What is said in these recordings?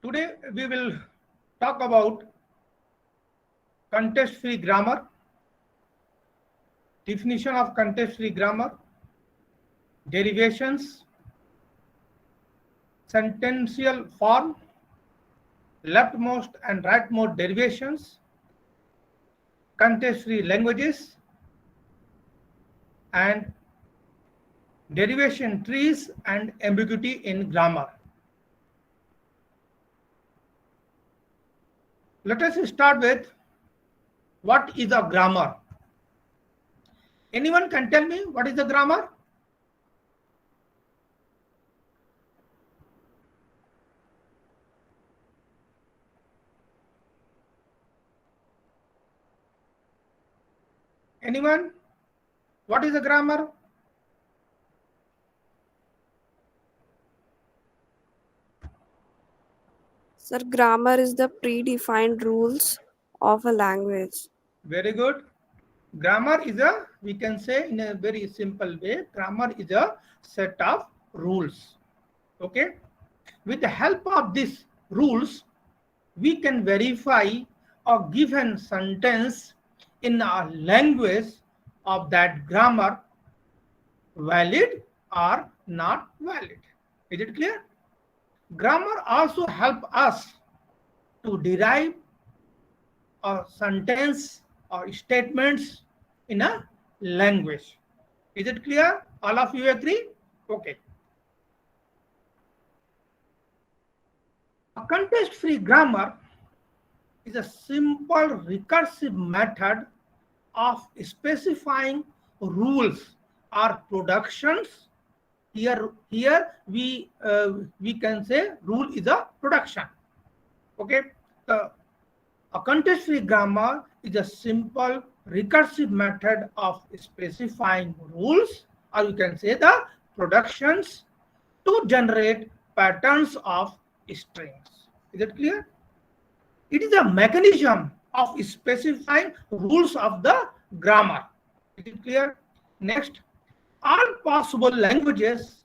Today we will talk about context-free grammar, definition of context-free grammar, derivations, sentential form, leftmost and rightmost derivations, context-free languages, and derivation trees and ambiguity in grammar. Let us start with what is a grammar. Anyone can tell me what is the grammar? Anyone? What is the grammar? Sir, grammar is the predefined rules of a language. Very good. Grammar is we can say in a very simple way, grammar is a set of rules. Okay. With the help of these rules, we can verify a given sentence in a language of that grammar valid or not valid. Is it clear? Grammar also help us to derive a sentence or statements in a language. Is it clear? All of you agree? Okay. A context-free grammar is a simple recursive method of specifying rules or productions. Here we can say rule is a production. Okay. A context-free grammar is a simple recursive method of specifying rules, or you can say the productions, to generate patterns of strings. Is it clear? It is a mechanism of specifying rules of the grammar. Is it clear? Next, all possible languages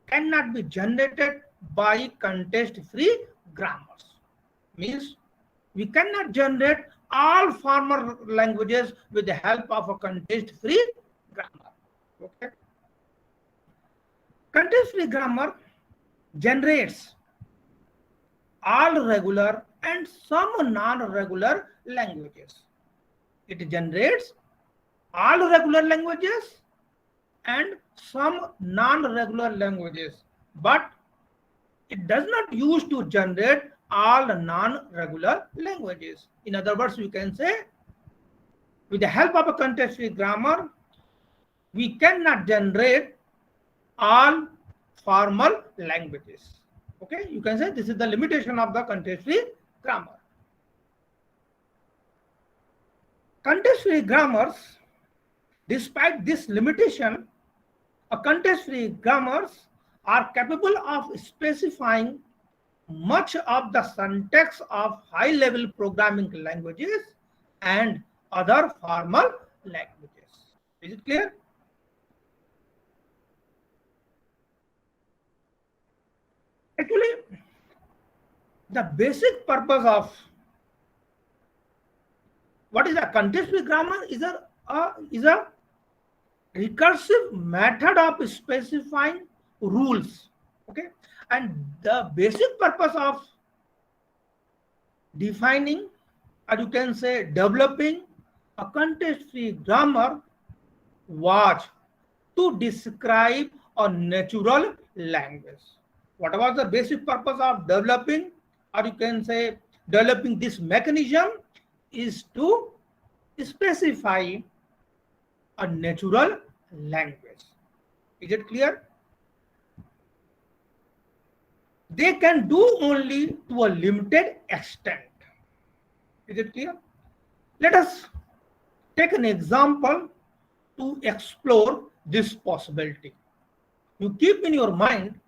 cannot be generated by context-free grammars. Means we cannot generate all formal languages with the help of a context-free grammar. Okay. Context-free grammar generates all regular and some non-regular languages. It generates all regular languages and some non-regular languages, but it does not use to generate all non-regular languages. In other words, we can say with the help of a context-free grammar, we cannot generate all formal languages. Okay, you can say this is the limitation of the context-free grammar. Context-free grammars, despite this limitation, a context-free grammars are capable of specifying much of the syntax of high-level programming languages and other formal languages. Is it clear? Actually, the basic purpose of what is a context-free grammar is a recursive method of specifying rules. Okay, and the basic purpose of defining, or you can say developing, a context-free grammar was to describe a natural language. What was the basic purpose of developing, or you can say developing this mechanism, is to specify a natural language. Is it clear? They can do only to a limited extent. Is it clear? Let us take an example to explore this possibility. You keep in your mind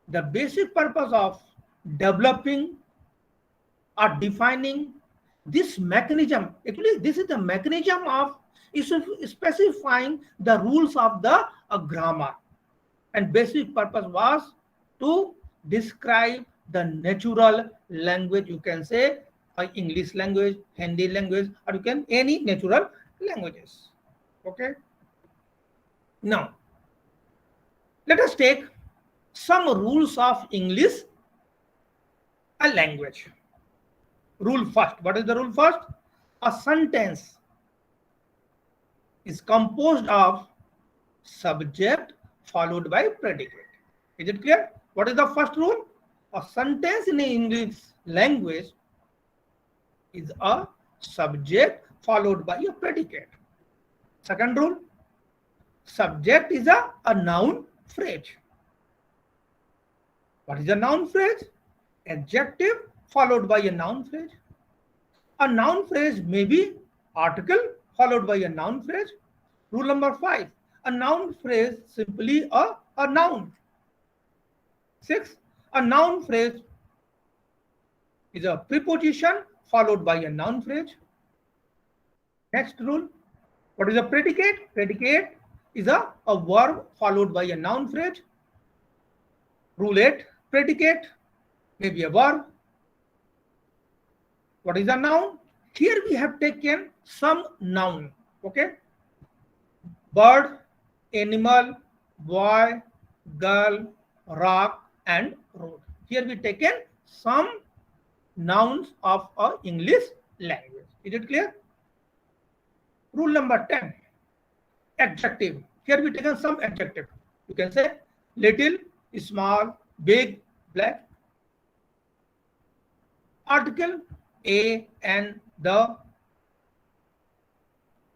the basic purpose of developing or defining this mechanism. Actually, this is the mechanism of specifying the rules of the grammar, and basic purpose was to describe the natural language. You can say English language, Hindi language, or you can any natural languages. Okay. Now, let us take some rules of English a language. Rule first. What is the rule first? A sentence is composed of subject followed by predicate. Is it clear? What is the first rule? A sentence in English language is a subject followed by a predicate. Second rule, subject is a noun phrase. What is a noun phrase? Adjective followed by a noun phrase. A noun phrase may be article followed by a noun phrase. Rule number 5, a noun phrase simply a noun. 6, a noun phrase is a preposition followed by a noun phrase. Next rule, what is a predicate? Predicate is a verb followed by a noun phrase. Rule 8, predicate may be a verb. What is a noun? Here we have taken some noun. Okay. Bird, animal, boy, girl, rock, and road. Here we taken some nouns of our English language. Is it clear? Rule number 10, adjective. Here we taken some adjective. You can say little, small, big, black. Article, a, and, the.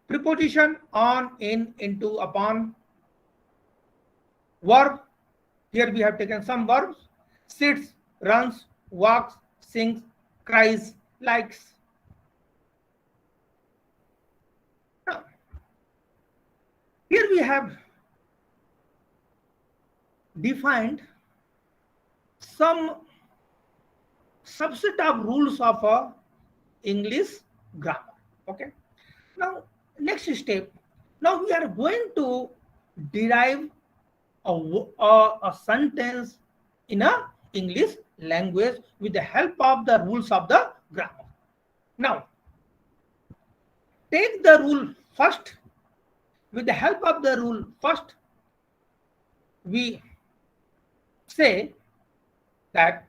Preposition, on, in, into, upon. Verb, here we have taken some verbs. Sits, runs, walks, sings, cries, likes. Now, here we have defined some subset of rules of English grammar. Okay. Now, next step. Now we are going to derive a sentence in a English language with the help of the rules of the grammar. Now, take the rule first. With the help of the rule first, we say that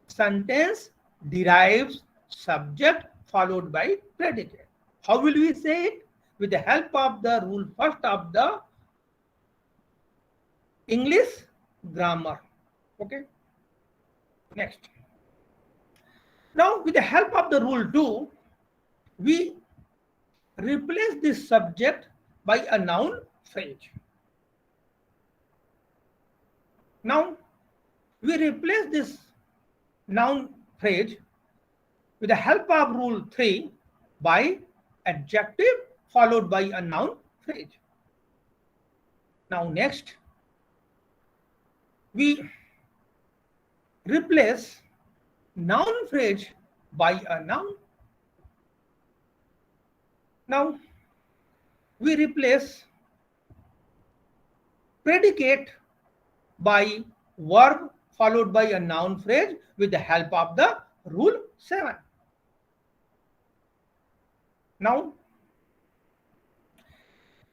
sentence derives subject followed by predicate. How will we say it? With the help of the rule first of the English grammar. Okay. Next. Now, with the help of the rule 2, we replace this subject by a noun phrase. Now, we replace this noun phrase with the help of rule 3 by adjective followed by a noun phrase. Now, next, we replace noun phrase by a noun. Now, we replace predicate by verb followed by a noun phrase with the help of the rule 7. Now,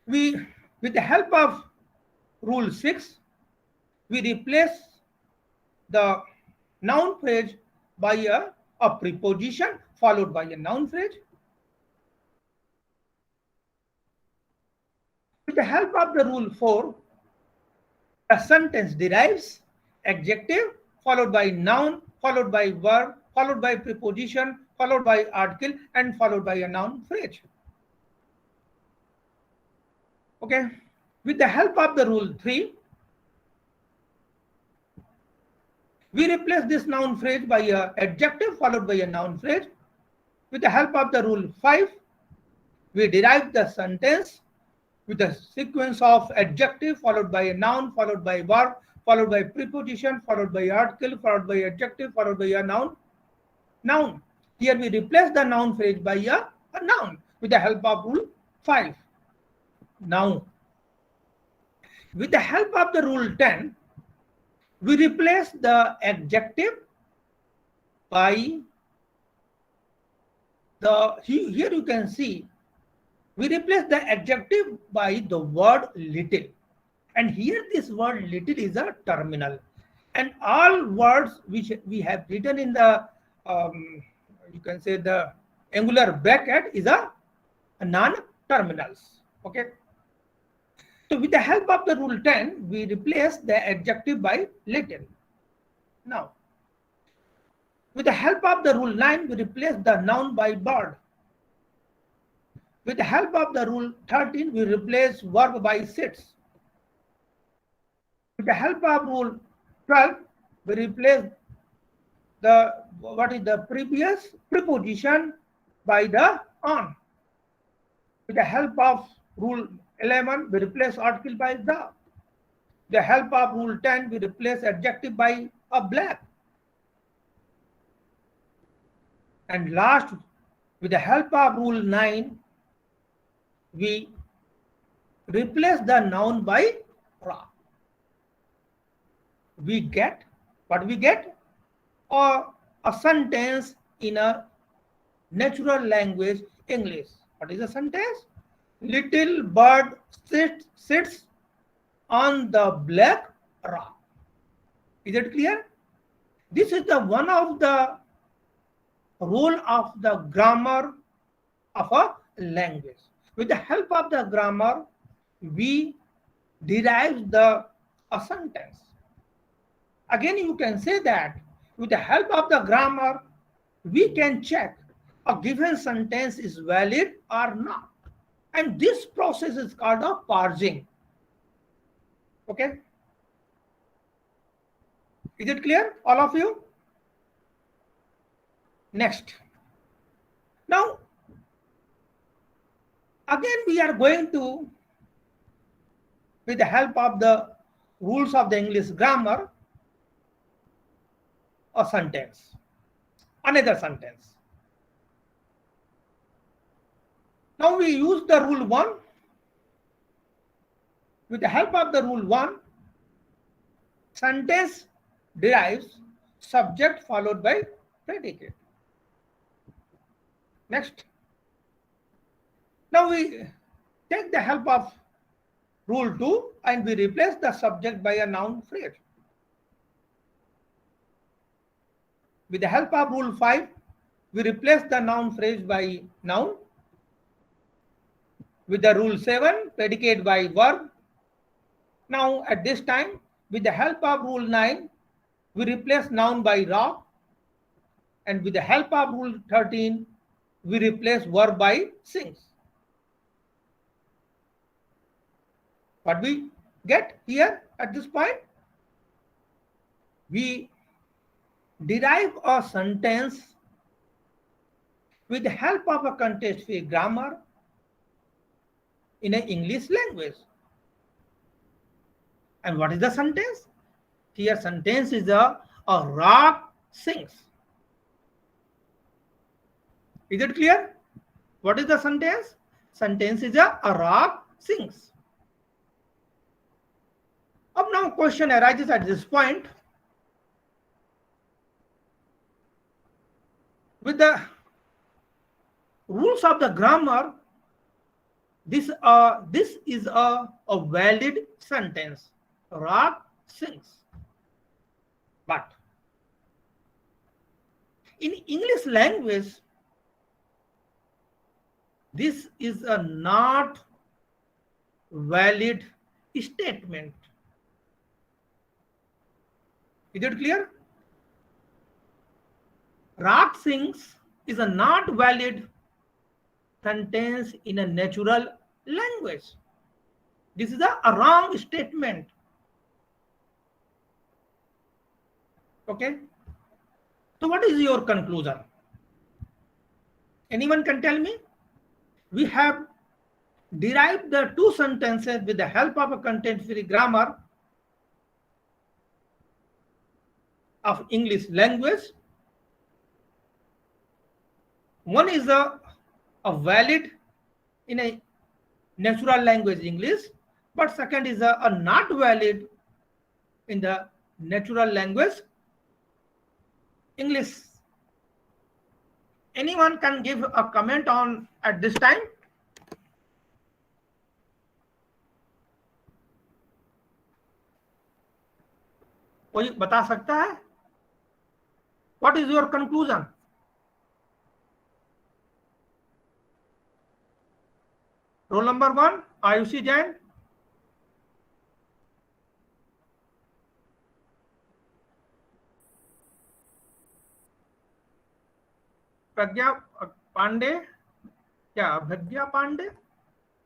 with the help of rule 6, we replace the noun phrase by a preposition followed by a noun phrase. With the help of the rule 4, a sentence derives adjective followed by noun, followed by verb, followed by preposition, followed by article, and followed by a noun phrase. Okay. With the help of the rule 3, we replace this noun phrase by a adjective followed by a noun phrase. With the help of the rule 5, we derive the sentence with a sequence of adjective followed by a noun, followed by verb, followed by preposition, followed by article, followed by adjective, followed by a noun. Noun. Here we replace the noun phrase by a noun with the help of rule 5. Now, with the help of the rule 10, we replace the adjective by here you can see we replace the adjective by the word little, and here this word little is a terminal, and all words which we have written in the you can say the angular bracket is a non-terminals. Okay, so with the help of the rule 10 we replace the adjective by little. Now with the help of the rule 9 we replace the noun by bird. With the help of the rule 13 we replace verb by sits. With the help of rule 12 we replace the previous preposition by the on. With the help of rule 11 we replace article by the. With the help of rule 10 we replace adjective by a black. And last, with the help of rule 9 we replace the noun by ra. We get what we get, or a sentence in a natural language English. What is a sentence? Little bird sits on the black rock. Is it clear? This is the one of the rule of the grammar of a language. With the help of the grammar we derive a sentence. Again you can say that with the help of the grammar we can check a given sentence is valid or not, and this process is called a parsing. Okay, is it clear, all of you? Next, now again we are going to, with the help of the rules of the English grammar, a sentence, another sentence. Now we use the rule 1. With the help of the rule 1, sentence derives subject followed by predicate. Next, now we take the help of rule 2 and we replace the subject by a noun phrase. With the help of rule 5 we replace the noun phrase by noun. With the rule 7 predicate by verb. Now at this time with the help of rule 9 we replace noun by rock, and with the help of rule 13 we replace verb by sings. What we get here at this point? We derive a sentence with the help of a context-free grammar in an English language. And what is the sentence? Here sentence is a rock sings. Is it clear? What is the sentence? Sentence is a rock sings. Up now question arises at this point. With the rules of the grammar, this is a valid sentence. Rock sings. But in English language, this is a not valid statement. Is it clear? Rock sings is a not valid sentence in a natural language. This is a wrong statement. Okay. So what is your conclusion? Anyone can tell me? We have derived the two sentences with the help of a content-free grammar of English language. One is a valid in a natural language English, but second is a not valid in the natural language English. Anyone can give a comment on at this time? कोई बता सकता है? What is your conclusion? Roll number 1, Ayushi Jain. Pragya Pandey, क्या Pragya Pandey?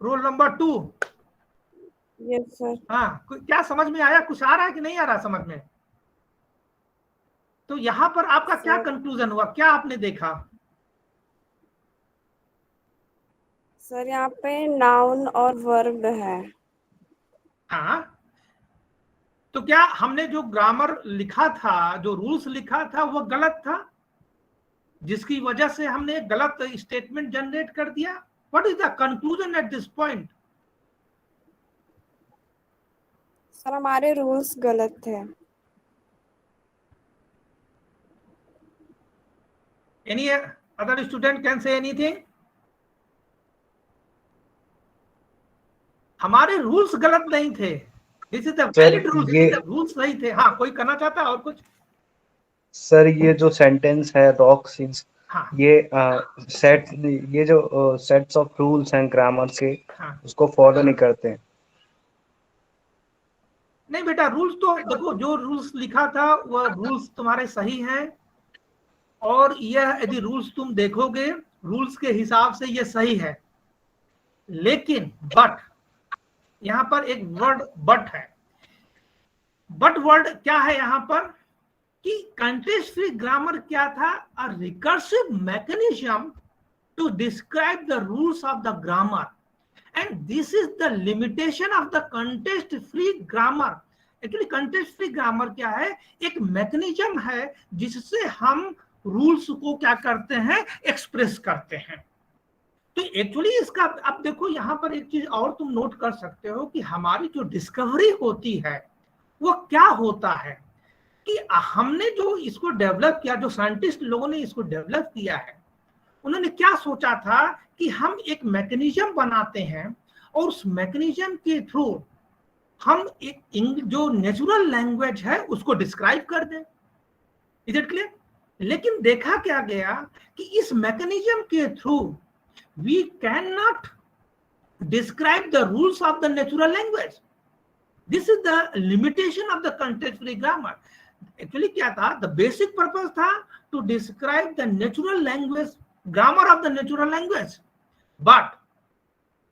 Roll number 2. Yes, sir. हाँ, क्या समझ में आया? कुछ आ रहा है कि नहीं आ रहा समझ में? तो यहाँ पर आपका क्या कंक्लूजन हुआ, क्या आपने देखा? सर यहाँ पे नाउन और वर्ब है। हाँ, तो क्या हमने जो ग्रामर लिखा था, जो रूल्स लिखा था, वो गलत था, जिसकी वजह से हमने गलत स्टेटमेंट जनरेट कर दिया? What is the conclusion at this point? Sir हमारे रूल्स गलत थे। Any other student can say anything? हमारे रूल्स गलत नहीं थे, this is the valid rules, rules सही थे। हाँ, कोई कहना चाहता है और कुछ? सर ये जो सेंटेंस है रॉक सीन्स, हाँ, ये जो सेट्स ऑफ रूल्स हैं ग्रामर के, हाँ, उसको फॉलो नहीं करते हैं। नहीं बेटा, रूल्स तो देखो, जो रूल्स लिखा था वह रूल्स तुम्हारे सही हैं, और यह यदि रूल्स तुम देखोगे रूल्स के हिसाब से ये सही है, लेकिन बट यहाँ पर एक वर्ड बट है। बट वर्ड क्या है यहाँ पर कि कंटेक्स्ट फ्री ग्रामर क्या था? A recursive mechanism to describe the rules of the grammar, and this is the limitation of the context free grammar. Actually context free grammar क्या है? एक मैकेनिज्म है जिससे हम रूल्स को क्या करते हैं, एक्सप्रेस करते हैं। तो एक्चुअली इसका अब देखो, यहाँ पर एक चीज और तुम नोट कर सकते हो कि हमारी जो डिस्कवरी होती है वो क्या होता है कि हमने जो इसको डेवलप किया, जो साइंटिस्ट लोगों ने इसको डेवलप किया है, उन्होंने क्या सोचा था कि हम एक मैकेनिज्म बनाते हैं और उस मैकेनिज्म के थ्रू हम एक जो नेचुरल लैंग्वेज है उसको डिस्क्राइब कर दें। Is it clear? लेकिन देखा क्या गया कि इस मैकेनिज्म के through we can not describe the rules of the natural language. This is the limitation of the context free grammar. Actually क्या था? द बेसिक पर्पस था to describe the natural language, grammar of the natural language, but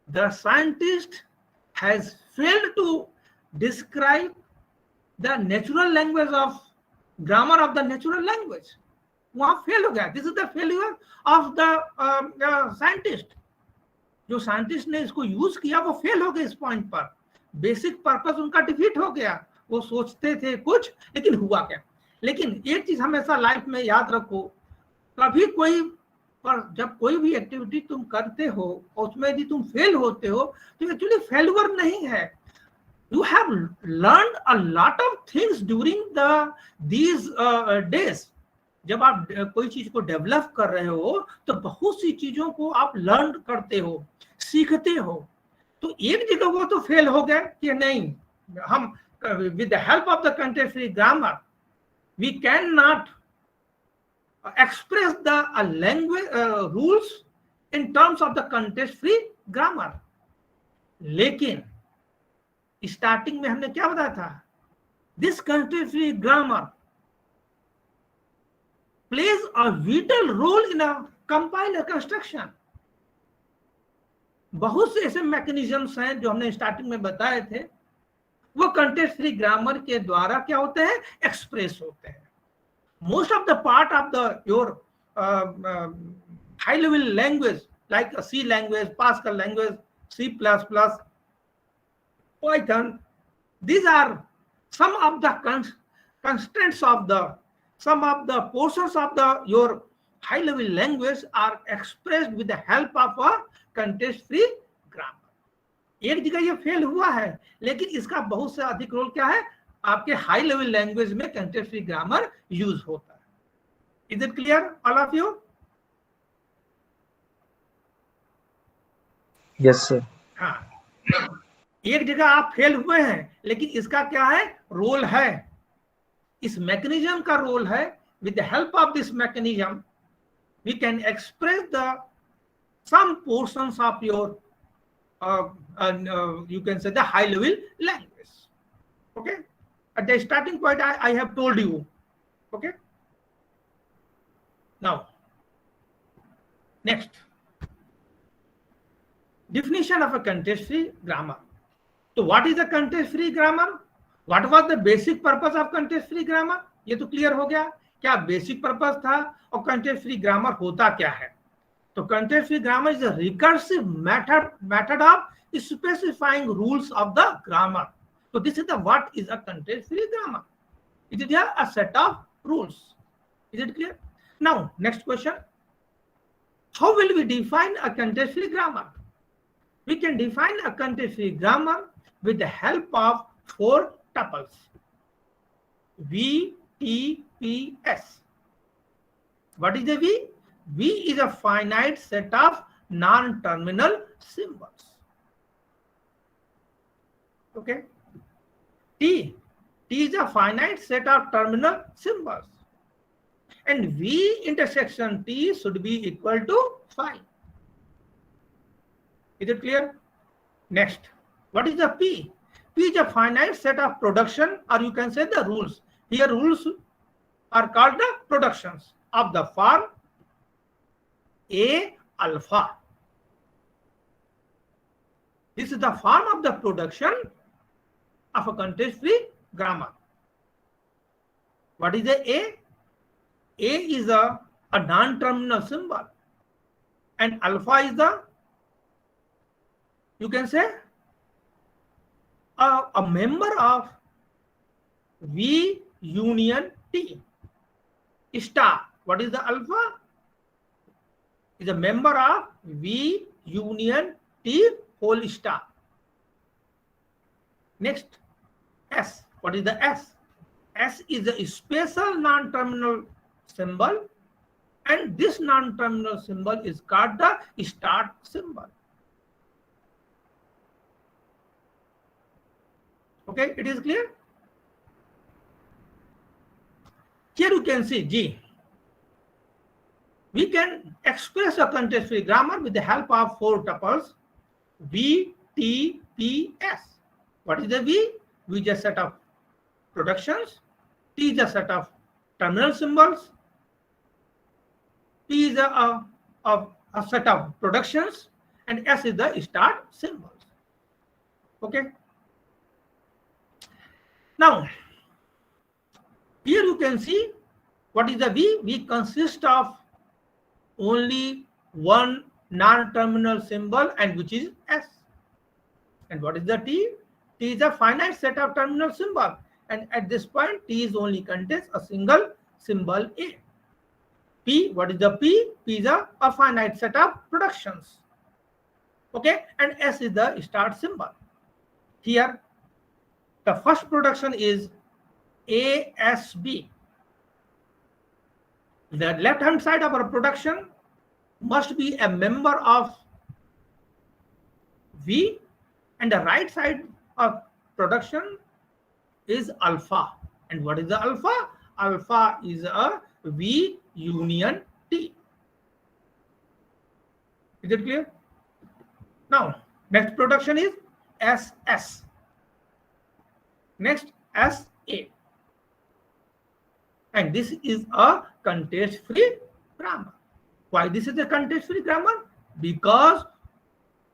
the scientist has failed to describe the natural language of grammar of the natural language. वहां fail हो गया। This is the failure of the scientist. जो scientist ने इसको use किया वो fail हो गए इस पॉइंट पर। बेसिक पर्पस उनका डिफीट हो गया। वो सोचते थे कुछ, लेकिन हुआ क्या? लेकिन एक चीज हमेशा लाइफ में याद रखो, कभी कोई पर जब कोई भी एक्टिविटी तुम करते हो और उसमें यदि तुम फेल होते हो तो एक्चुअली फेल्यूर नहीं है। You have learned a lot of things during these days. जब आप कोई चीज को डेवलप कर रहे हो तो बहुत सी चीजों को आप लर्न करते हो, सीखते हो। तो एक जगह वो तो फेल हो गया कि नहीं, हम with the help of the context free grammar we cannot express the language rules in terms of the context free grammar। लेकिन स्टार्टिंग में हमने क्या बताया था? This context free grammar plays a vital role in a compiler construction. बहुत से ऐसे mechanisms हैं जो हमने स्टार्टिंग में बताए थे, वो कंटेक्स्ट फ्री ग्रामर के द्वारा क्या होते हैं, एक्सप्रेस होते हैं। Most of the part of the your high level language like C language, Pascal language, C++, Python, these are some of the constraints of some of the portions of your high level language are expressed with the help of a context free grammar। एक जगह ये fail हुआ है, लेकिन इसका बहुत से अधिक रोल क्या है, आपके हाई लेवल लैंग्वेज में कंटेक्स्ट फ्री ग्रामर यूज होता है। Is it clear all of you? Yes, sir. हाँ, एक जगह आप फेल हुए हैं, लेकिन इसका क्या है, रोल है, इस मैकेनिज्म का रोल है. With the help of this mechanism we can express the some portions of your you can say the high level language. Okay, at the starting point I have told you. Okay, now next, definition of a context free grammar. So what is a context free grammar? What was the basic purpose of context free grammar? ये तो clear हो गया, क्या basic purpose था और context free grammar होता क्या है. तो context free grammar is a recursive method of specifying rules of the grammar. So this is the what is a context free grammar. It is a set of rules. Is it clear? Now next question, how will we define a context free grammar? We can define a context free grammar with the help of 4 tuples. V, T, P, S. What is the V? V is a finite set of non-terminal symbols. Okay. T is a finite set of terminal symbols. And V intersection T should be equal to 5. Is it clear? Next, what is the P? P is a finite set of production, or you can say the rules. Here rules are called the productions of the form A alpha. This is the form of the production of a context free grammar. What is the A? A is a non-terminal symbol, and alpha is the, you can say, a member of V union T. Star. What is the alpha? Is a member of V union T whole star. Next, S. What is the S? S is a special non-terminal symbol, and this non-terminal symbol is called the start symbol. Okay, it is clear? Here you can see G. We can express a context free grammar with the help of 4 tuples V, T, P, S. What is the V? V is a set of productions, T is a set of terminal symbols, P is a set of productions, and S is the start symbols. Okay. Now, here you can see what is the V. V consists of only one non-terminal symbol, and which is S. And what is the T? T is a finite set of terminal symbol, and at this point T is only contains a single symbol A. P, what is the P? P is a finite set of productions. Okay, and S is the start symbol. Here the first production is ASB. The left hand side of our production must be a member of V, and the right side of production is alpha. And what is the alpha? Alpha is a V union T. Is it clear? Now, next production is SS. Next, SA. And this is a context free grammar. Why this is a context free grammar? Because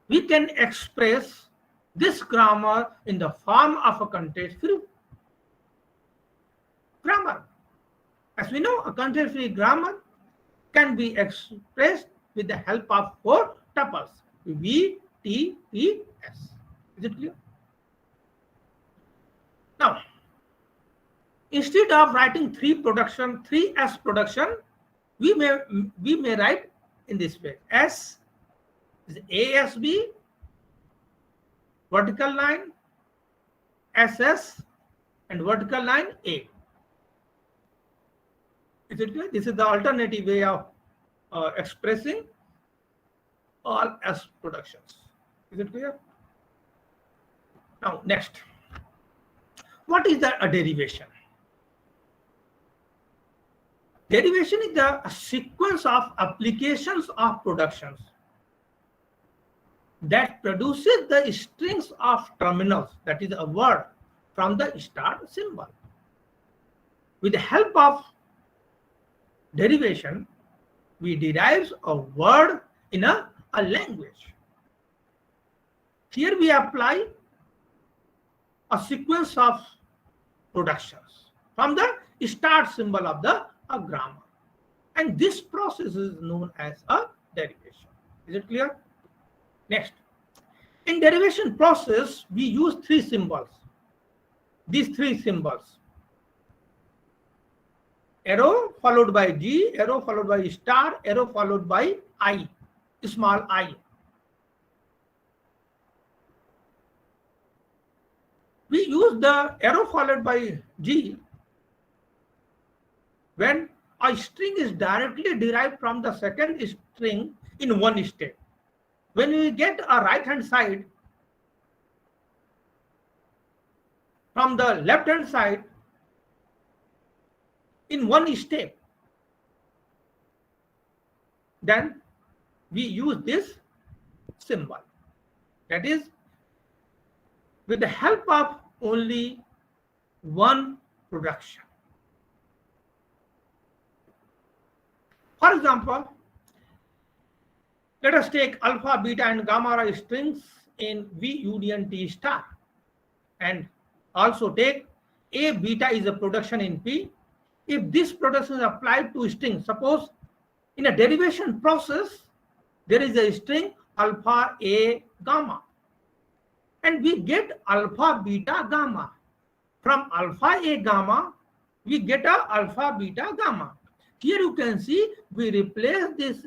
we can express this grammar in the form of a context free grammar. As we know, a context free grammar can be expressed with the help of 4 tuples V, T, P, S. Is it clear? Now, instead of writing 3S production, we may write in this way. S is ASB, vertical line, SS, and vertical line A. Is it clear? This is the alternative way of expressing all S productions. Is it clear? Now, next, what is a derivation? Derivation is a sequence of applications of productions that produces the strings of terminals, that is a word, from the start symbol. With the help of derivation, we derive a word in a language. Here we apply a sequence of productions from the start symbol of the grammar. And this process is known as a derivation. Is it clear? Next, in derivation process, we use three symbols. These three symbols: arrow followed by G, arrow followed by star, arrow followed by I, small I. We use the arrow followed by G when a string is directly derived from the second string in one step. When we get a right hand side from the left hand side in one step, then we use this symbol. That is, with the help of only one production. For example, let us take alpha, beta, and gamma are strings in V union T star, and also take A beta is a production in P. If this production is applied to string, suppose in a derivation process, there is a string alpha A gamma, and we get alpha beta gamma. From alpha A gamma, we get a alpha beta gamma. Here you can see we replace this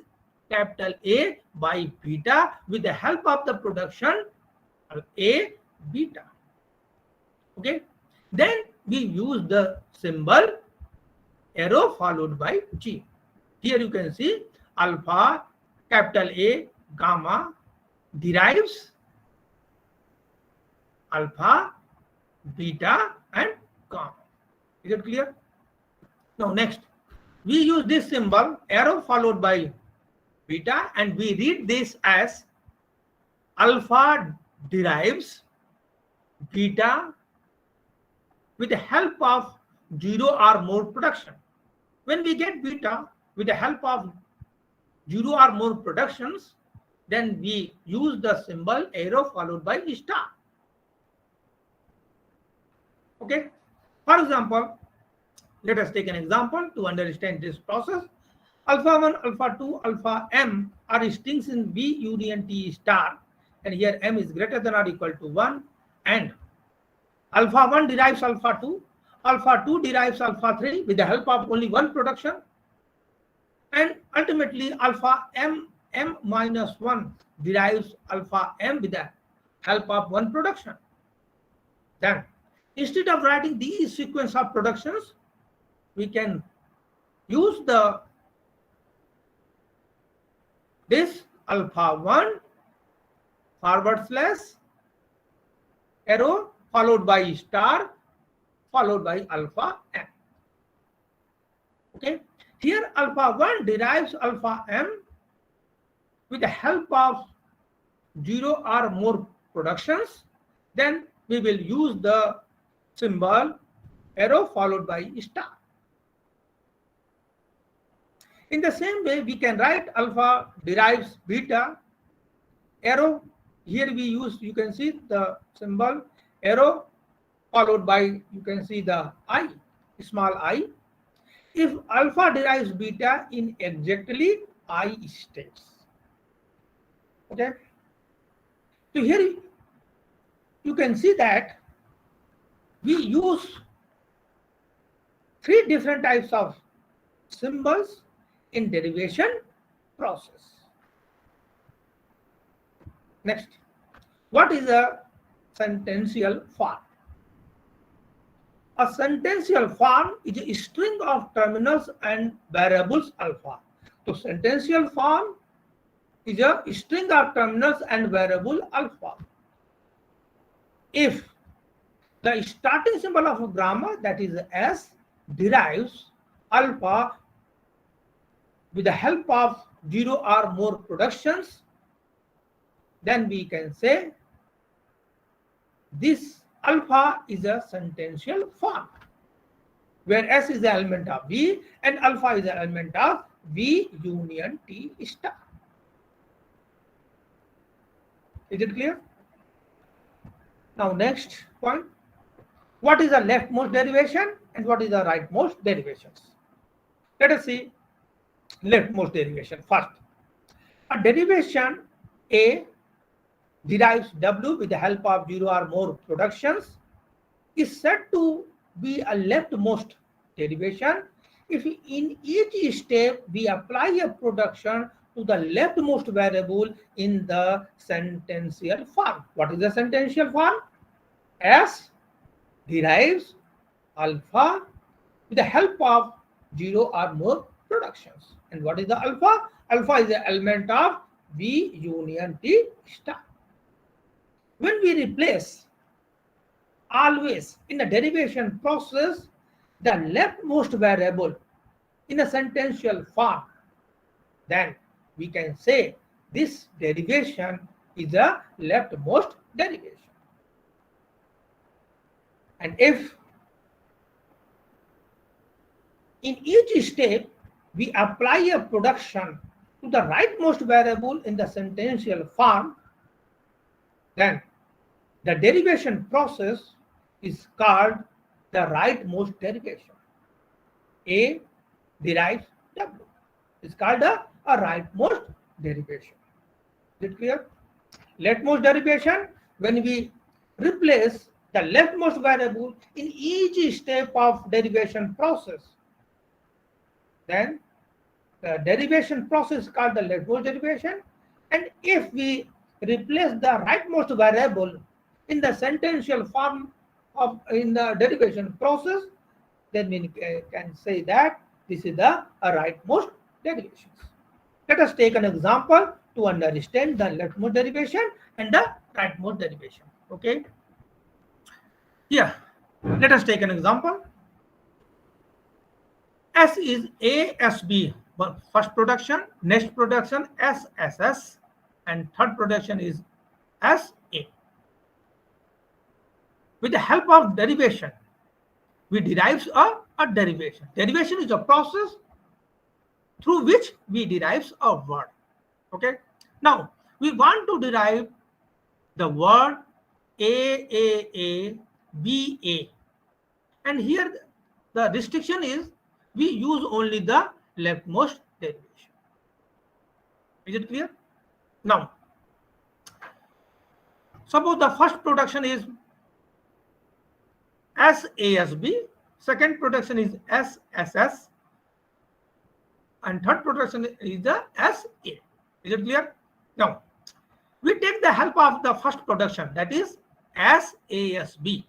capital A by beta with the help of the production A beta. Okay, then we use the symbol arrow followed by G. Here you can see alpha, capital A, gamma derives alpha, beta, and gamma. Is it clear? Now next, we use this symbol arrow followed by beta, and we read this as alpha derives beta with the help of 0 or more production. When we get beta with the help of 0 or more productions, then we use the symbol arrow followed by star. Okay, for example, let us take an example to understand this process. Alpha 1, alpha 2, alpha m are strings in V union T star, and here m is greater than or equal to 1, and alpha 1 derives alpha 2, alpha 2 derives alpha 3 with the help of only one production, and ultimately alpha m minus 1 derives alpha m with the help of one production. Then instead of writing these sequence of productions, we can use this alpha 1 forward slash arrow followed by star followed by alpha m. Okay, here alpha 1 derives alpha m with the help of 0 or more productions. Then we will use the symbol arrow followed by star. In the same way, we can write alpha derives beta, arrow, here we use, you can see the symbol arrow followed by, you can see the I, small I. If alpha derives beta in exactly I steps. Okay, so here you can see that we use three different types of symbols in derivation process. Next, what is a sentential form? A sentential form is a string of terminals and variables alpha. So sentential form is a string of terminals and variable alpha. If the starting symbol of a grammar, that is S, derives alpha with the help of 0 or more productions, then we can say this alpha is a sentential form, where S is the element of V and alpha is the element of V union T star. Is it clear? Now next point. What is the leftmost derivation and what is the rightmost derivations? Let us see leftmost derivation first. A derivation A derives W with the help of 0 or more productions is said to be a leftmost derivation if in each step we apply a production to the leftmost variable in the sentential form. What is the sentential form? S derives alpha with the help of 0 or more productions. And what is the alpha? Alpha is the element of V union T star. When we replace always in the derivation process the leftmost variable in a sentential form, then we can say this derivation is a leftmost derivation. And if in each step we apply a production to the rightmost variable in the sentential form, then the derivation process is called the rightmost derivation. A derives W. It's called a rightmost derivation. Is it clear? Leftmost derivation, when we replace the leftmost variable in each step of derivation process, then the derivation process is called the leftmost derivation. And if we replace the rightmost variable in the sentential form of in the derivation process, then we can say that this is the rightmost derivation. Let us take an example to understand the leftmost derivation and the rightmost derivation. Okay. Here, let us take an example. S is ASB, first production, next production SSS, and third production is SA. With the help of derivation, we derive a derivation. Derivation is a process through which we derive a word. Okay. Now we want to derive the word AAA BA, and here the restriction is we use only the leftmost derivation. Is it clear? Now suppose the first production is SASB, second production is SSS, and third production is the SA. Is it clear? Now we take the help of the first production, that is SASB.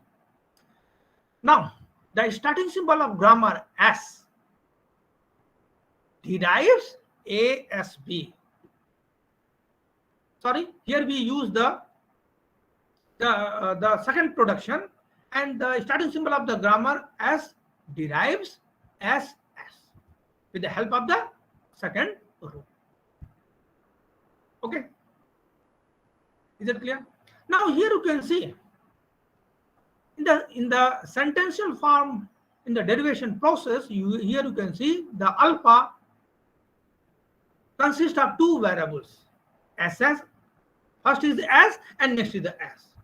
Now the starting symbol of grammar S derives ASB. Sorry, here we use the second production, and the starting symbol of the grammar S derives SS with the help of the second row. Okay. Is it clear? Now here you can see in the sentential form, in the derivation process, here you can see the alpha consists of two variables, SS, first is S and next is the S.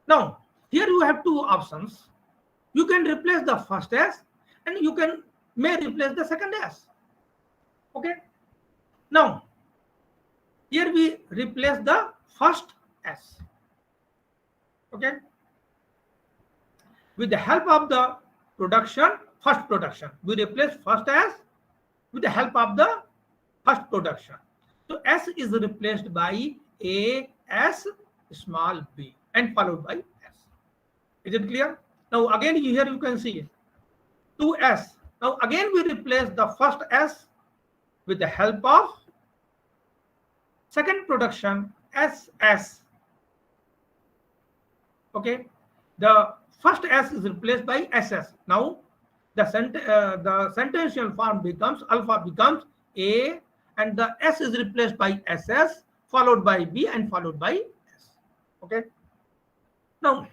Now here you have two options. You can replace the first S and you may replace the second S. Okay. Now here we replace the first S. Okay. With the help of the first production, we replace first S with the help of the first production. So S is replaced by AS small b and followed by S. Is it clear? Now again here you can see 2S. Now again we replace the first S with the help of second production SS. Okay, the first S is replaced by SS. Now the sentential form becomes alpha becomes A, and the S is replaced by SS, followed by B, and followed by S. Okay. Now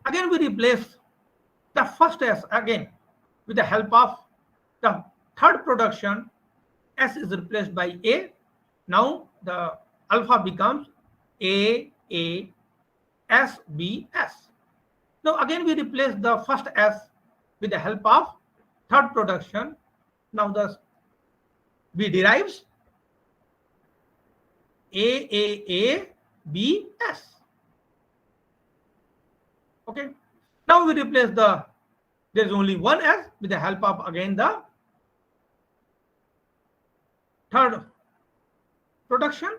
again we replace the first S again with the help of the third production. S is replaced by A. Now the alpha becomes A S B S. Now again we replace the first S with the help of third production. Now the B derives A B S. Okay. Now we replace there's only one S with the help of again the third production.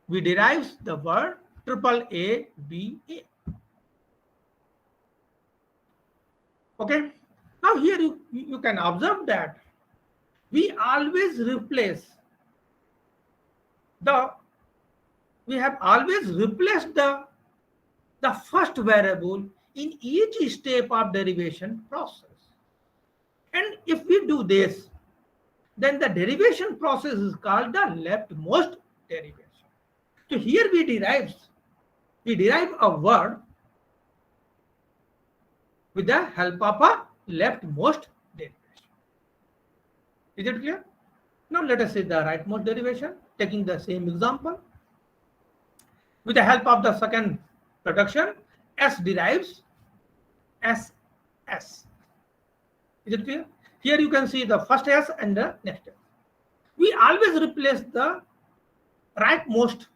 We derives the word triple A B A. Okay. Now here you can observe that we always replace we have always replaced the first variable in each step of derivation process. And if we do this, then the derivation process is called the leftmost derivation. So here we derive a word with the help of a leftmost derivation. Is it clear? Now let us see the rightmost derivation, taking the same example. With the help of the second production, S derives SS. Is it clear? Here you can see the first S and the next S. We always replace the rightmost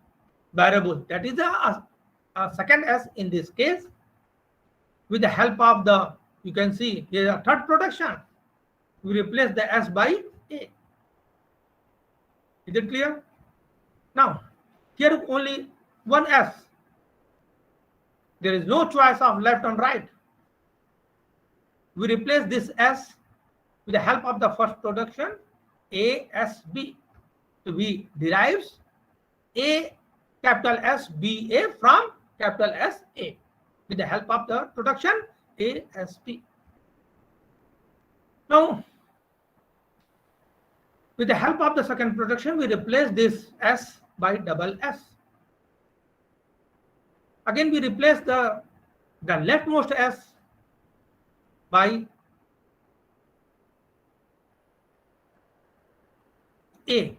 variable, that is a second S in this case, with the help of you can see here a third production. We replace the S by A. Is it clear? Now, here only one S. There is no choice of left and right. We replace this S with the help of the first production, ASB. So we derives A capital S B A from capital S A with the help of the production ASB. Now, with the help of the second production, we replace this S by double S. Again, we replace the leftmost S by A.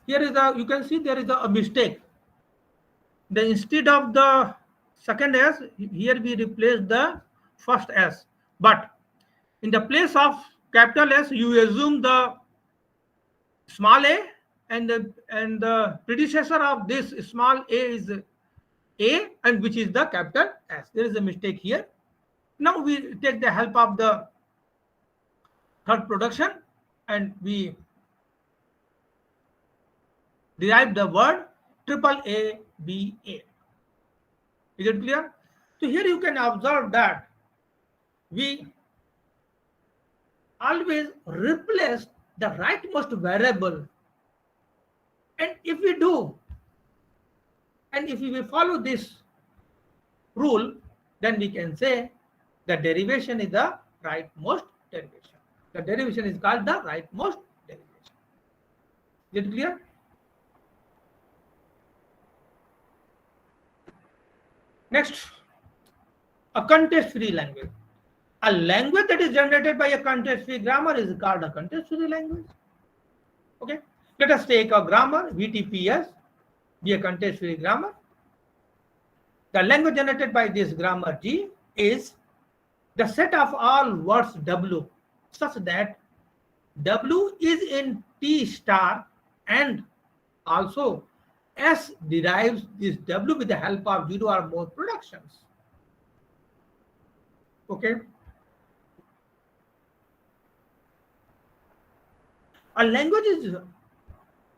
Here is you can see there is a mistake. Instead of the second S, here we replace the first S. But in the place of capital S, you assume the small a, and the predecessor of this small a is A, and which is the capital S. There is a mistake here. Now we take the help of the third production and we derive the word triple A B A. Is it clear? So here you can observe that we always replace the rightmost variable, and if we do, and if we follow this rule, then we can say the derivation is the rightmost derivation. The derivation is called the rightmost derivation. Is it clear? Next, a context-free language. A language that is generated by a context-free grammar is called a context-free language. Okay, let us take a grammar VTPS, be a context-free grammar. The language generated by this grammar G is the set of all words W such that W is in T star, and also S derives this W with the help of 0 or more productions. Okay. A language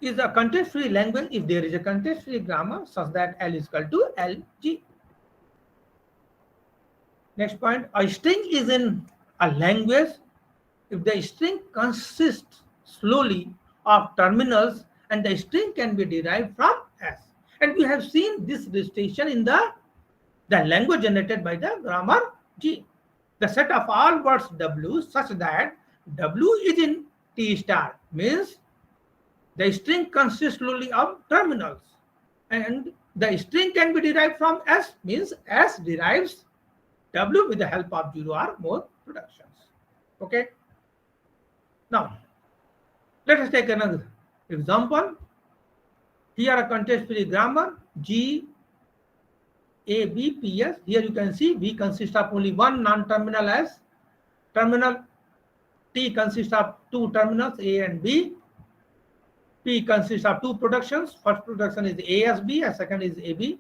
is a context-free language if there is a context-free grammar such that L is equal to LG. Next point, a string is in a language if the string consists solely of terminals, and the string can be derived from S. And we have seen this restriction in the language generated by the grammar G. The set of all words W such that W is in T star means the string consists only of terminals, and the string can be derived from S means S derives W with the help of 0 or more productions. Okay. Now, let us take another example. Here a context-free grammar G A B P S. Here you can see V consists of only one non-terminal S. Terminal T consists of two terminals A and B. P consists of two productions. First production is ASB, and second is AB.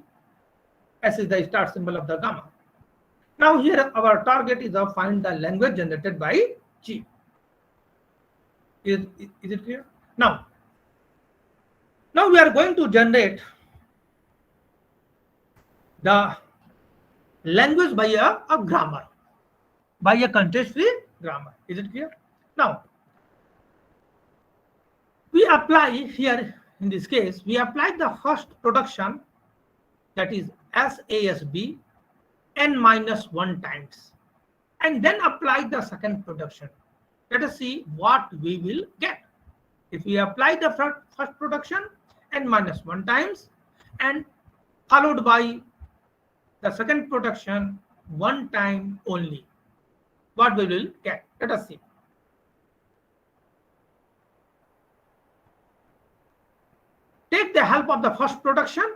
S is the start symbol of the gamma. Now here our target is to find the language generated by G. Is it clear? Now we are going to generate the language by a grammar, by a context-free grammar. Is it clear? Now, we apply here, in this case, we apply the first production, that is SASB, n-1 times, and then apply the second production. Let us see what we will get. If we apply the first production n-1 times and followed by the second production one time only, what we will get? Let us see. Take the help of the first production.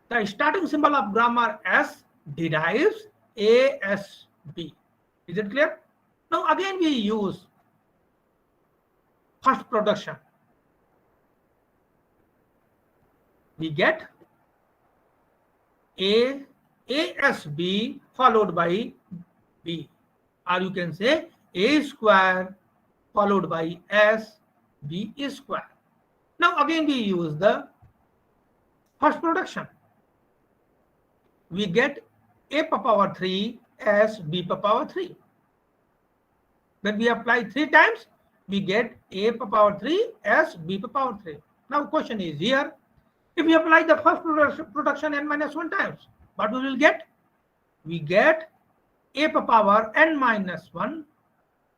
The starting symbol of grammar S derives ASB. Is it clear? Now again we use first production. We get ASB followed by B, or you can say A square followed by S B square. Now again we use the first production. We get A power 3 S B power 3. When we apply 3 times, we get A power 3 S B power 3. Now question is here, if we apply the first production n-1 times, what we will get? We get A power n-1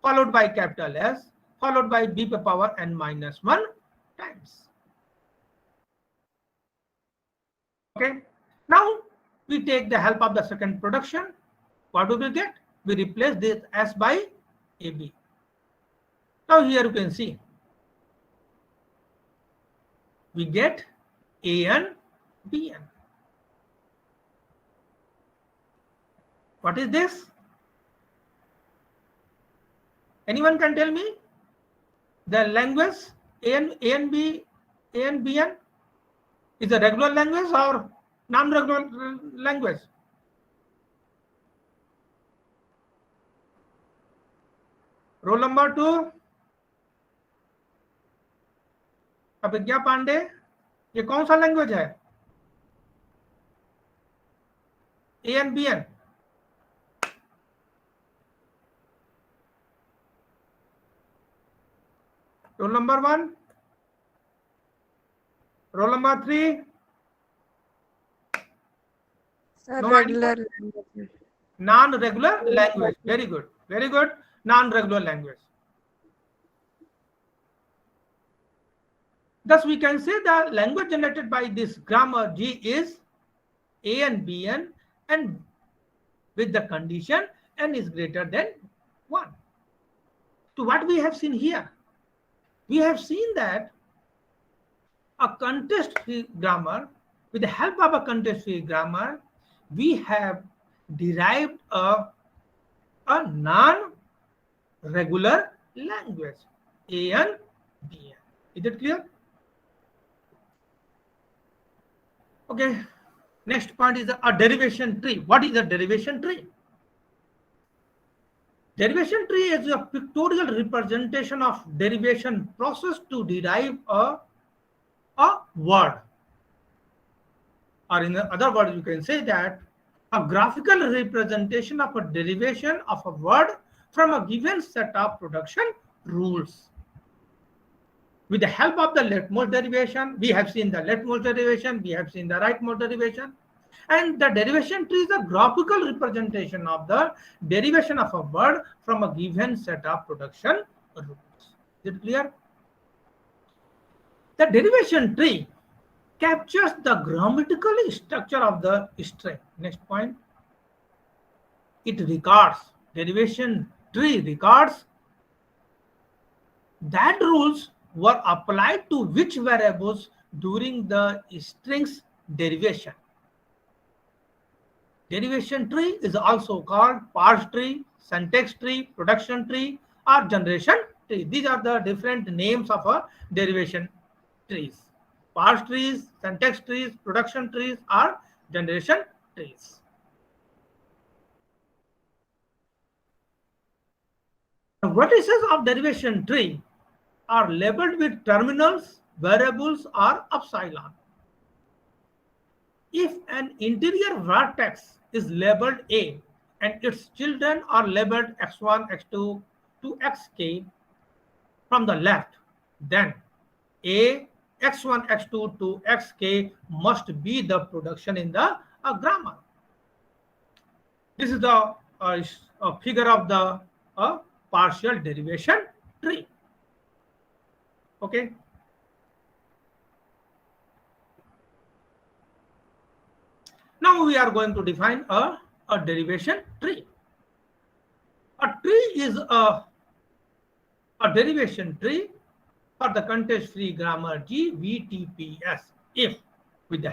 followed by capital S followed by B power n-1 times. Okay. Now we take the help of the second production. What do we get? We replace this S by AB. Now here you can see we get AN BN. What is this? Anyone can tell me? The language ANBN is a regular language or non-regular language? Roll number 2, अभिज्ञा पांडे, ये कौन सा language है? ANBN. Roll number 1, roll number 3. Regular language. Non-regular language. Very good. Very good. Non-regular language. Thus, we can say the language generated by this grammar G is ANBN, and with the condition n is greater than 1. So what we have seen here? We have seen that a context-free grammar, with the help of a context-free grammar, we have derived a non-regular language, ANBN. Is it clear? Okay. Next point is a derivation tree. What is a derivation tree? Derivation tree is a pictorial representation of derivation process to derive a word. Or in other words, you can say that a graphical representation of a derivation of a word from a given set of production rules. With the help of the leftmost derivation, we have seen the leftmost derivation, we have seen the rightmost derivation. And the derivation tree is a graphical representation of the derivation of a word from a given set of production rules. Is it clear? The derivation tree captures the grammatical structure of the string. Next point. It records, derivation tree records that rules were applied to which variables during the string's derivation. Derivation tree is also called parse tree, syntax tree, production tree, or generation tree. These are the different names of a derivation trees. Parse trees, syntax trees, production trees, or generation trees. The vertices of derivation tree are labeled with terminals, variables, or epsilon. If an interior vertex is labeled A and its children are labeled x1, x2 to xk from the left, then A, x1, x2 to xk must be the production in the grammar. This is the figure of the partial derivation tree. Okay. Now we are going to define a derivation tree. A tree is a derivation tree for the context-free grammar GVTPS if with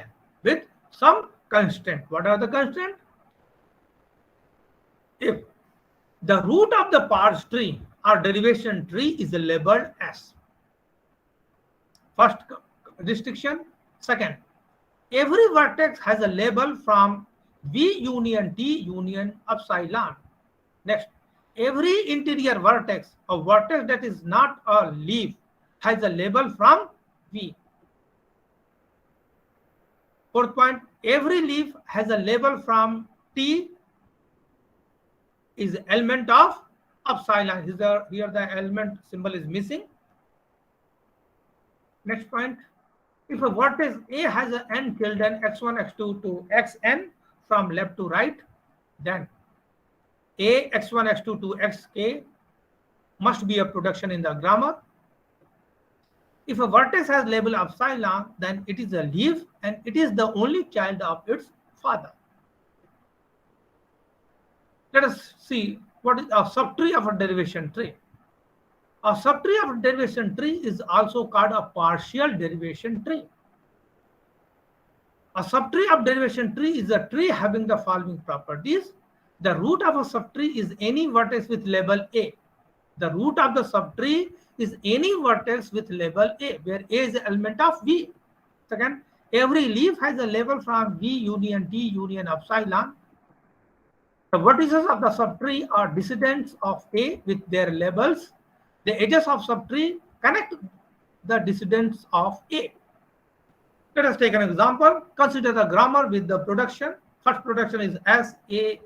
some constraint. What are the constraints? If the root of the parse tree or derivation tree is labeled as. First restriction. Second, every vertex has a label from V union T union epsilon. Next, every interior vertex, a vertex that is not a leaf, has a label from V. Fourth point, every leaf has a label from T is element of epsilon. Here the element symbol is missing. Next point, if a vertex A has an n children x1, x2 to xn from left to right, then A, x1, x2 to xk must be a production in the grammar. If a vertex has label epsilon, then it is a leaf and it is the only child of its father. Let us see what is a subtree of a derivation tree. A subtree of a derivation tree is also called a partial derivation tree. A subtree of derivation tree is a tree having the following properties. The root of a subtree is any vertex with label A. The root of the subtree is any vertex with label A, where A is the element of V. Second, every leaf has a label from V union T union epsilon. The vertices of the subtree are descendants of A with their labels. The edges of subtree connect the descendants of A. Let us take an example. Consider the grammar with the production. First production is S, A,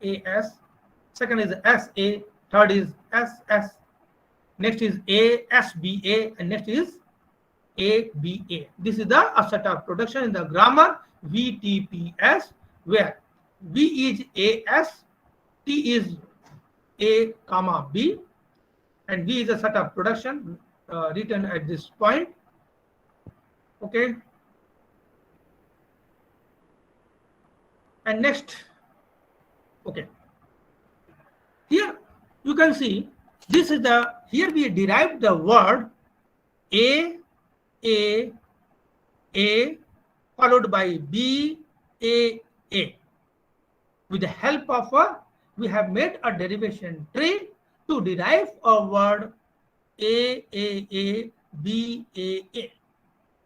S. Second is S, A. Third is S, S. Next is A, S, B, A. And next is A, B, A. This is the set of production in the grammar VTPS, where V is A, S, T is A, comma, B, and V is a set of production written at this point. Okay. And next, okay. Here you can see this is the, here we derived the word A, followed by B, A. With the help of we have made a derivation tree to derive a word A, B, A.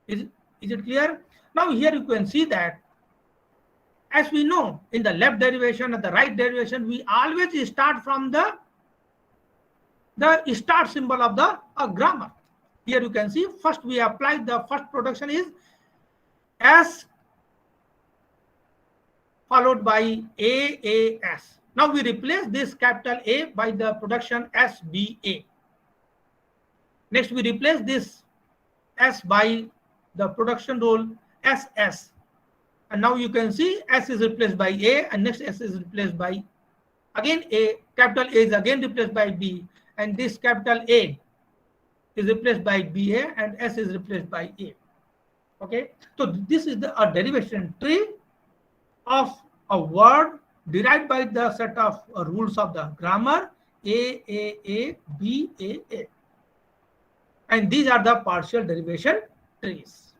Is it clear? Now here you can see that, as we know, in the left derivation and the right derivation, we always start from the start symbol of the grammar. Here you can see first we applied the first production is S followed by AAS. Now we replace this capital A by the production SBA. Next we replace this S by the production rule SS. And now you can see S is replaced by A, and next S is replaced by again A. Capital A is again replaced by B, and this capital A is replaced by BA, and S is replaced by A. Okay, so this is a derivation tree of a word derived by the set of rules of the grammar A, B, A. And these are the partial derivation trees.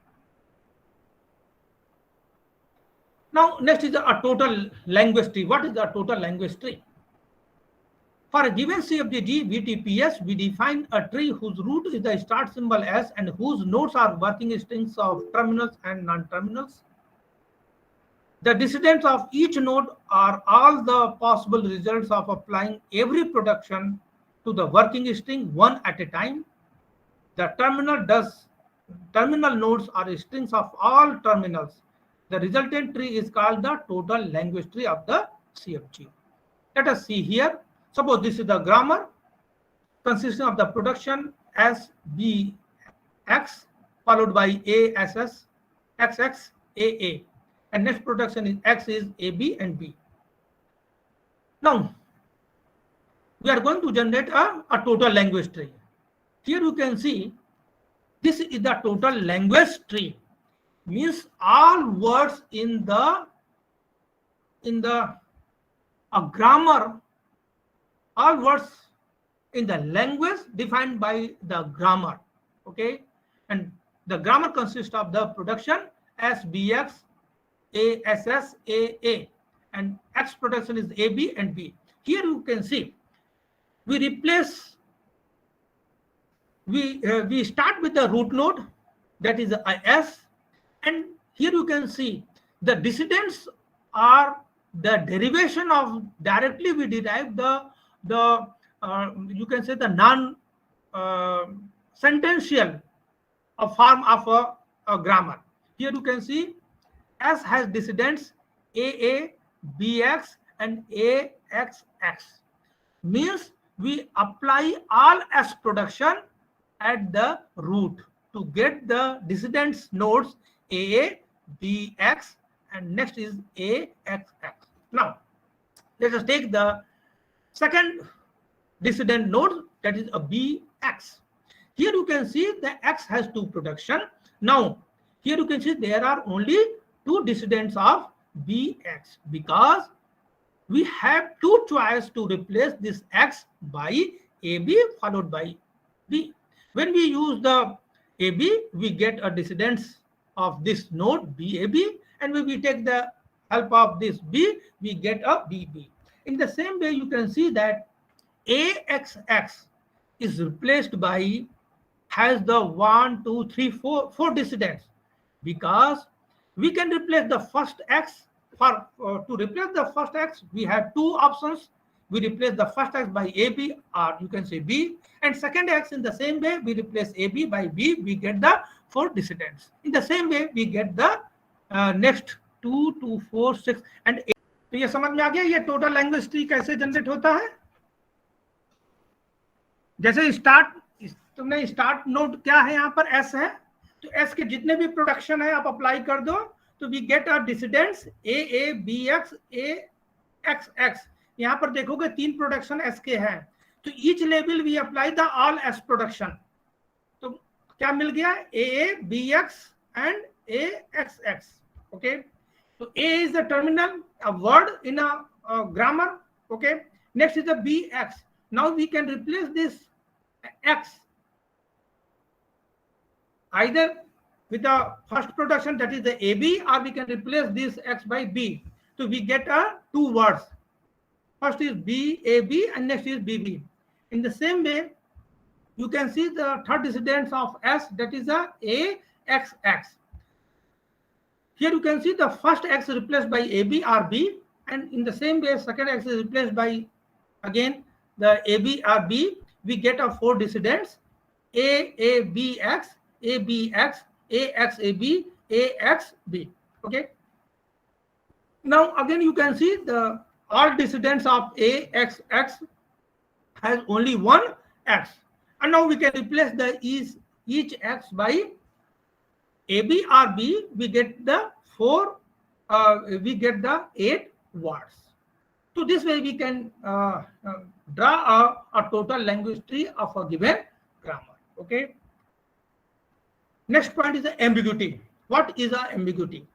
Now, next is a total language tree. What is the total language tree? For a given CFG VTPS, we define a tree whose root is the start symbol S and whose nodes are working strings of terminals and non-terminals. The descendants of each node are all the possible results of applying every production to the working string one at a time. The terminal nodes are strings of all terminals. The resultant tree is called the total language tree of the CFG. Let us see here. Suppose this is the grammar consisting of the production SBX followed by ASS, XX, AA. And next production is X is AB and B. Now, we are going to generate a total language tree. Here you can see this is the total language tree. Means all words in the grammar, all words in the language defined by the grammar. Okay, and the grammar consists of the production SBX, ASS, AA, and X production is AB and B. Here you can see we replace, we start with the root node, that is a S, and here you can see the descendants are the derivation of, directly we derive the you can say the non sentential form of a grammar. Here you can see S has descendants AA, BX, and AXX. Means we apply all S production at the root to get the descendants nodes AA, BX, and next is AXX. Now, let us take the second descendant node, that is a BX. Here you can see the X has two production. Now, here you can see there are only two descendants of BX because we have two choices to replace this X by AB followed by B. When we use the AB, we get a descendants of this node BAB, and when we take the help of this B, we get a BB. In the same way, you can see that AXX is replaced by, has the 1, 2, 3, 4 descendants, because we can replace the first X. To replace the first X, we have two options. We replace the first X by AB, or you can say B, and second X in the same way, we replace AB by B, we get the 4 descendants. In the same way, we get the next 2, 2, 4, 6 and 8. तो ये समझ में आ गया ये total language tree कैसे generate होता है. जैसे तुमने स्टार्ट नोड क्या है, यहाँ पर एस है, तो एस के जितने भी प्रोडक्शन है आप अप्लाई कर दो, तो we get a descendants A B X A X X. यहाँ पर देखोगे 3 प्रोडक्शन एस के हैं, तो each level we apply the all S production. तो क्या मिल गया, A B X and A X X. Okay, so A is the terminal, a word in a grammar. Okay, next is the BX. Now we can replace this X either with the first production, that is the AB, or we can replace this X by B. So we get 2 words. First is BAB and next is BB. In the same way, you can see the third descendants of S, that is a AXX. Here you can see the first X is replaced by AB or B, and in the same way, second X is replaced by again the AB or B. We get 4 descendants AABX, ABX, AXAB, AXB. Okay. Now again you can see the all descendants of AXX has only one X, and now we can replace the each X by A, B or B, we get the we get the 8 words. So this way we can draw a total language tree of a given grammar. Okay. Next point is the ambiguity. What is the ambiguity?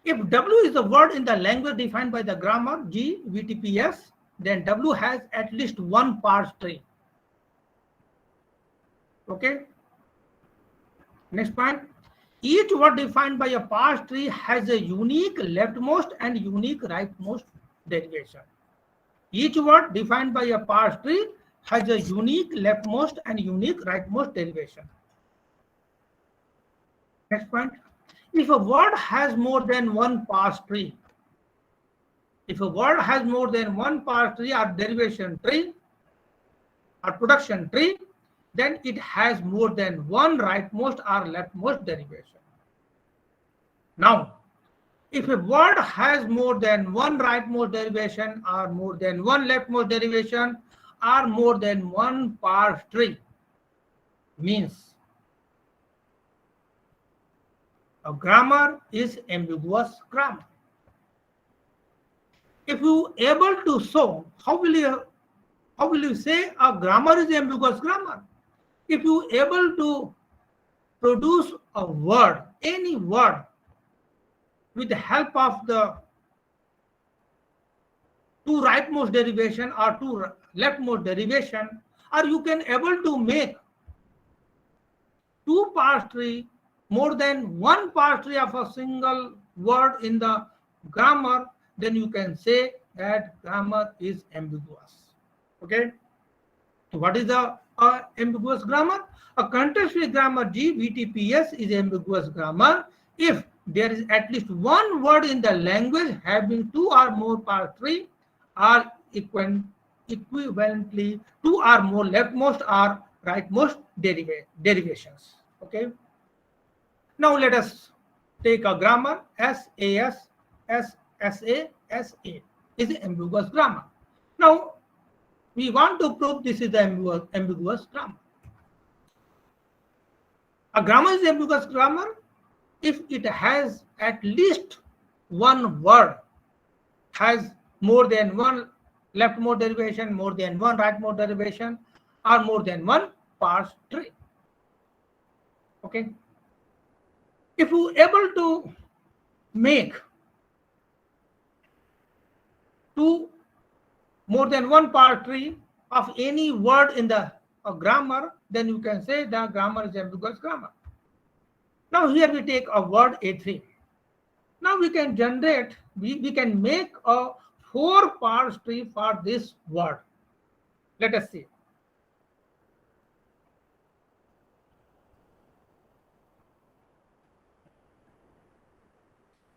If W is the word in the language defined by the grammar G VTPS, then W has at least one parse tree. Okay. Next point. Each word defined by a parse tree has a unique leftmost and unique rightmost derivation. Each word defined by a parse tree has a unique leftmost and unique rightmost derivation. Next point. If a word has more than one parse tree, if a word has more than one parse tree or derivation tree or production tree, then it has more than one rightmost or leftmost derivation. Now, if a word has more than one rightmost derivation or more than one leftmost derivation or more than one parse tree, means a grammar is ambiguous grammar. If you able to show, how will you say a grammar is ambiguous grammar? If you able to produce a word, any word, with the help of the two rightmost derivation or two leftmost derivation, or you can able to make two parse tree, more than one parse tree of a single word in the grammar, then you can say that grammar is ambiguous. Okay. So what is the ambiguous grammar? A context-free grammar G VTPS is ambiguous grammar if there is at least one word in the language having two or more parse tree or equivalently two or more leftmost or rightmost derivations. Okay. Now let us take a grammar SAS, SA, SA is an ambiguous grammar. Now we want to prove this is the ambiguous grammar. A grammar is ambiguous grammar if it has at least one word has more than one leftmost derivation, more than one rightmost derivation, or more than one parse tree. Okay. If you able to make two more than one parse tree of any word in the grammar, then you can say the grammar is ambiguous grammar. Now here we take a word A3. Now we can generate, we can make a 4 parse tree for this word. Let us see.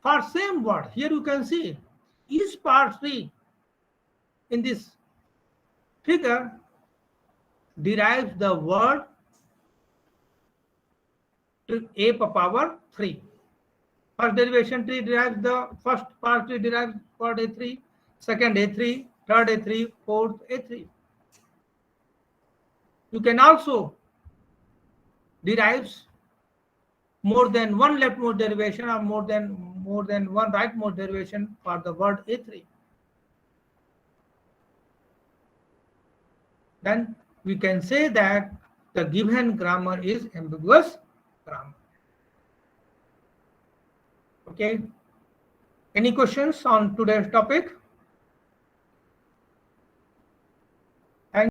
For same word, here you can see each parse tree in this figure derives the word to a power 3. First derivation tree derives the first parse tree derives word A3, second A3, third A3, fourth A3. You can also derives more than one leftmost derivation or more than one rightmost derivation for the word A3. Then we can say that the given grammar is ambiguous grammar. Okay. Any questions on today's topic?